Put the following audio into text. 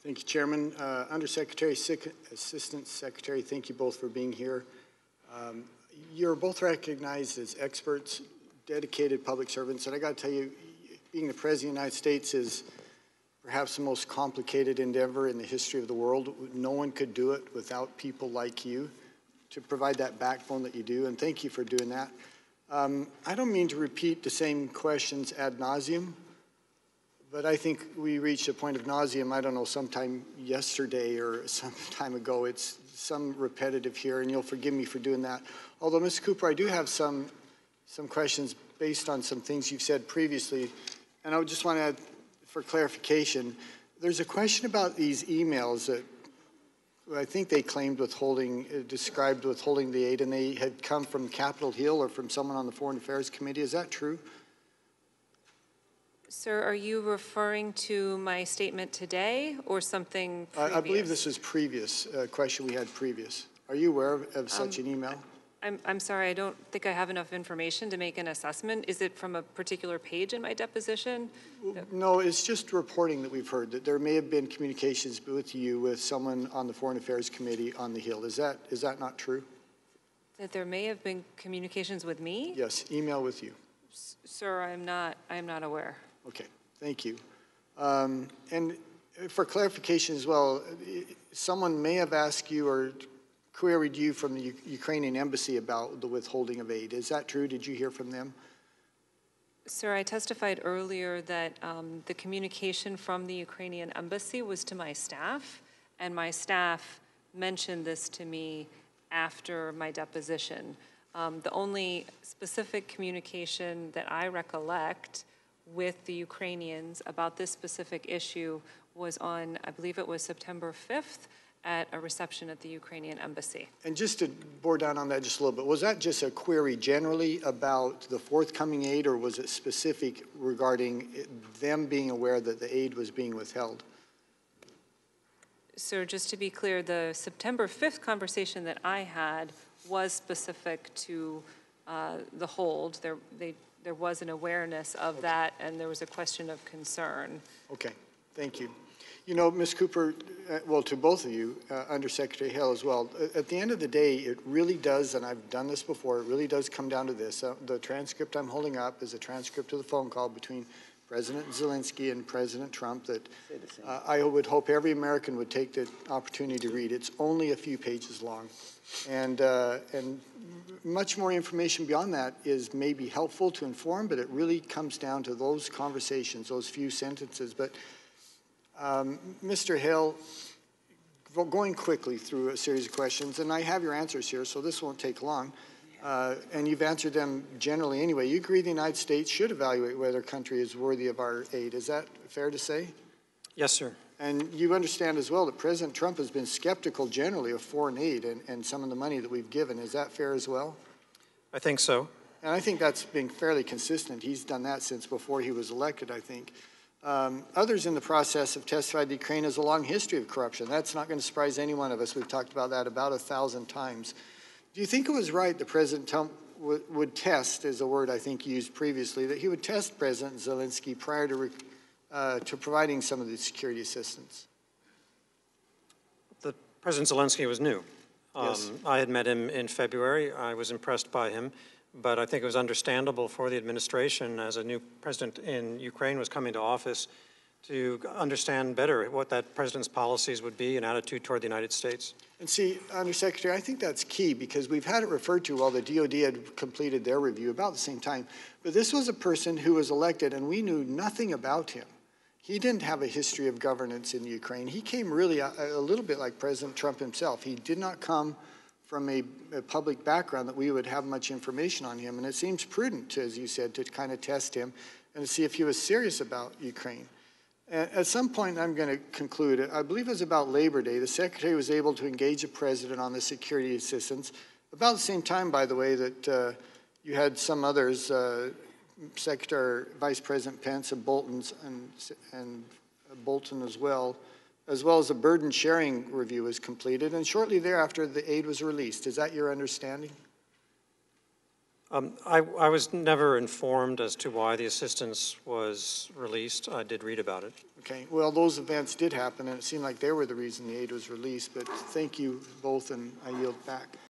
Thank you, Chairman. Undersecretary, Assistant Secretary, thank you both for being here. You're both recognized as experts, dedicated public servants, and I got to tell you, being the President of the United States is perhaps the most complicated endeavor in the history of the world. No one could do it without people like you to provide that backbone that you do, and thank you for doing that. I don't mean to repeat the same questions ad nauseum, but I think we reached a point of nauseum, I don't know, sometime yesterday or some time ago. It's some repetitive here, and you'll forgive me for doing that. Although, Ms. Cooper, I do have some questions based on some things you've said previously, and I just want to add, for clarification, there's a question about these emails that I think they claimed withholding, described withholding the aid, and they had come from Capitol Hill or from someone on the Foreign Affairs Committee. Is that true? Sir, are you referring to my statement today or something previous? I believe this is previous, question we had previous. Are you aware of such an email? I'm sorry, I don't think I have enough information to make an assessment. Is it from a particular page in my deposition? No, it's just reporting that we've heard that there may have been communications with you with someone on the Foreign Affairs Committee on the Hill. Is that not true? That there may have been communications with me? Yes, email with you. Sir, I am not aware. Okay, thank you. And for clarification as well, someone may have asked you or queried you from the Ukrainian embassy about the withholding of aid. Is that true? Did you hear from them? Sir, I testified earlier that the communication from the Ukrainian embassy was to my staff, and my staff mentioned this to me after my deposition. The only specific communication that I recollect with the Ukrainians about this specific issue was on, I believe it was September 5th, at a reception at the Ukrainian embassy. And just to bore down on that just a little bit, was that just a query generally about the forthcoming aid, or was it specific regarding them being aware that the aid was being withheld? Sir, just to be clear, the September 5th conversation that I had was specific to the hold. There was an awareness of that, and there was a question of concern. Okay, thank you. You know, Ms. Cooper, well, to both of you, Undersecretary Hale as well, at the end of the day, it really does, and I've done this before, it really does come down to this. The transcript I'm holding up is a transcript of the phone call between President Zelensky and President Trump that I would hope every American would take the opportunity to read. It's only a few pages long. And much more information beyond that is maybe helpful to inform, but it really comes down to those conversations, those few sentences. But Mr. Hale, going quickly through a series of questions, and I have your answers here, so this won't take long, and you've answered them generally anyway. You agree the United States should evaluate whether a country is worthy of our aid. Is that fair to say? Yes, sir. And you understand as well that President Trump has been skeptical generally of foreign aid and some of the money that we've given. Is that fair as well? I think so. And I think that's been fairly consistent. He's done that since before he was elected, I think. Others in the process have testified that Ukraine has a long history of corruption. That's not going to surprise any one of us. We've talked about that about 1,000 times. Do you think it was right that President Trump would test, is a word I think used previously, that he would test President Zelensky prior to providing some of the security assistance? President Zelensky was new. Yes. I had met him in February. I was impressed by him. But I think it was understandable for the administration, as a new president in Ukraine was coming to office, to understand better what that president's policies would be and attitude toward the United States. And see, Undersecretary, I think that's key because we've had it referred to while the DOD had completed their review about the same time. But this was a person who was elected and we knew nothing about him. He didn't have a history of governance in Ukraine. He came really a little bit like President Trump himself. He did not come from a public background that we would have much information on him. And it seems prudent, as you said, to kind of test him and to see if he was serious about Ukraine. At some point, I'm going to conclude, I believe it was about Labor Day, the Secretary was able to engage the President on the security assistance. About the same time, by the way, that you had some others, Secretary Vice President Pence and and Bolton as well as a burden sharing review was completed, and shortly thereafter the aid was released. Is that your understanding? I was never informed as to why the assistance was released. I did read about it. Okay, well, those events did happen, and it seemed like they were the reason the aid was released, but thank you both, and I yield back.